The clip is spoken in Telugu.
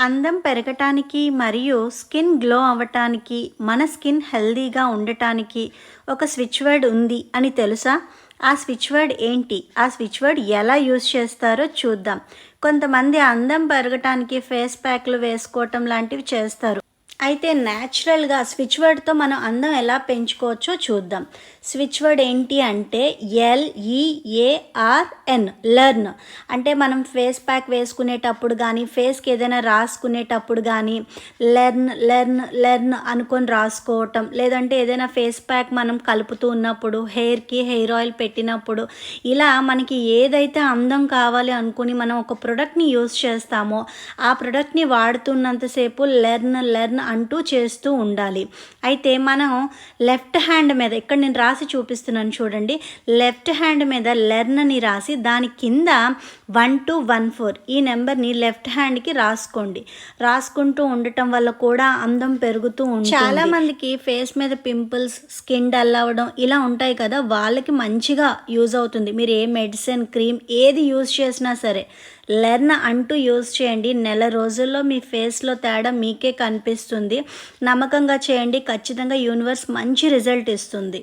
అందం పెరగటానికి మరియు స్కిన్ గ్లో అవ్వటానికి మన స్కిన్ హెల్దీగా ఉండటానికి ఒక స్విచ్ వర్డ్ ఉంది అని తెలుసా? ఆ స్విచ్ వర్డ్ ఏంటి? ఆ స్విచ్ వర్డ్ ఎలా యూజ్ చేస్తారో చూద్దాం. కొంతమంది అందం పెరగటానికి ఫేస్ ప్యాక్లు వేసుకోవటం లాంటివి చేస్తారు. అయితే న్యాచురల్గా స్విచ్ వర్డ్తో మనం అందం ఎలా పెంచుకోవచ్చో చూద్దాం. స్విచ్ వర్డ్ ఏంటి అంటే LEARN, లెర్న్. అంటే మనం ఫేస్ ప్యాక్ వేసుకునేటప్పుడు కానీ ఫేస్కి ఏదైనా రాసుకునేటప్పుడు కానీ లెర్న్ లెర్న్ లెర్న్ అనుకొని రాసుకోవటం, లేదంటే ఏదైనా ఫేస్ ప్యాక్ మనం కలుపుతూ ఉన్నప్పుడు హెయిర్కి హెయిర్ ఆయిల్ పెట్టినప్పుడు ఇలా మనకి ఏదైతే అందం కావాలి అనుకుని మనం ఒక ప్రోడక్ట్ని యూస్ చేస్తామో ఆ ప్రోడక్ట్ని వాడుతున్నంతసేపు లెర్న్ లెర్న్ అంటూ చేస్తూ ఉండాలి. అయితే మనం లెఫ్ట్ హ్యాండ్ మీద ఇక్కడ నేను రాసి చూపిస్తున్నాను చూడండి. లెఫ్ట్ హ్యాండ్ మీద లెర్న్ అని రాసి దాని కింద 1214 ఈ నెంబర్ని లెఫ్ట్ హ్యాండ్కి రాసుకోండి. రాసుకుంటూ ఉండటం వల్ల కూడా అందం పెరుగుతూ ఉంటుంది. చాలామందికి ఫేస్ మీద పింపుల్స్, స్కిన్ డల్ అవ్వడం ఇలా ఉంటాయి కదా, వాళ్ళకి మంచిగా యూజ్ అవుతుంది. మీరు ఏ మెడిసిన్, క్రీమ్ ఏది యూజ్ చేసినా సరే లెర్న్ అంటూ యూజ్ చేయండి. నెల రోజుల్లో మీ ఫేస్లో తేడా మీకే కనిపిస్తుంది. నమ్మకంగా చేయండి, ఖచ్చితంగా యూనివర్స్ మంచి రిజల్ట్ ఇస్తుంది.